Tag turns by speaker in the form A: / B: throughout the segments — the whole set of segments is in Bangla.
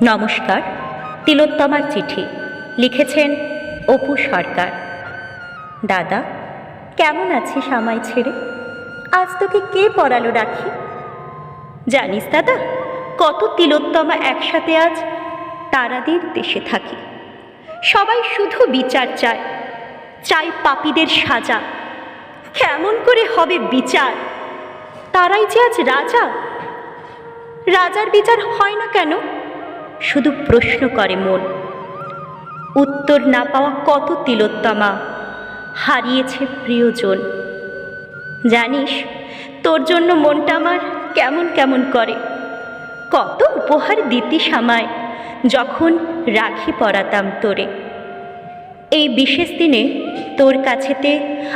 A: নমস্কার। তিলোত্তমার চিঠি লিখেছেন অপু সরকার। দাদা, কেমন আছিস আমায় ছেড়ে? আজ তোকে কে পড়ালো রাখি? জানিস দাদা, কত তিলোত্তমা একসাথে আজ তারাদের দেশে থাকি। সবাই শুধু বিচার চায়, চাই পাপীদের সাজা। কেমন করে হবে বিচার? তারাই যে আজ রাজা। রাজার বিচার হয় না কেন? শুধু প্রশ্ন করে মন। উত্তর না পাওয়া কত তিলোত্তমা হারিয়েছে প্রিয়জন। জানিস, তোর জন্য মনটা আমার কেমন কেমন করে। কত উপহার দিতিস আমায় যখন রাখি পরাতাম তোরে। এই বিশেষ দিনে তোর কাছেতে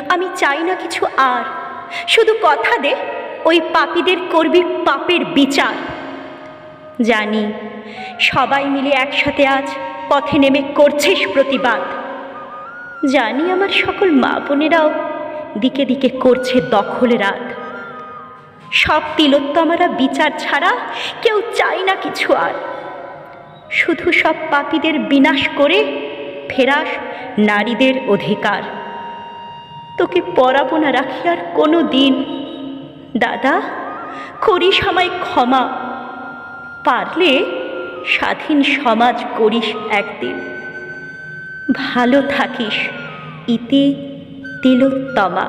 A: আমি চাই না কিছু আর, শুধু কথা দে ওই পাপীদের করবি পাপের বিচার। জানি সবাই মিলে একসাথে আজ পথে নেমে করছিস প্রতিবাদ। জানি আমার সকল মা বোনেরাও দিকে দিকে করছে দখল রাত। সব তিলোত্তমারা বিচার ছাড়া কেউ চাই না কিছু আর, শুধু সব পাপীদের বিনাশ করে ফেরাস নারীদের অধিকার। তোকে পরাবো না রাখি আর কোনো দিন। দাদা, করিস আমায় ক্ষমা, পারলে স্বাধীন সমাজ করিস একদিন। ভালো থাকিস, ইতি তিলোত্তমা।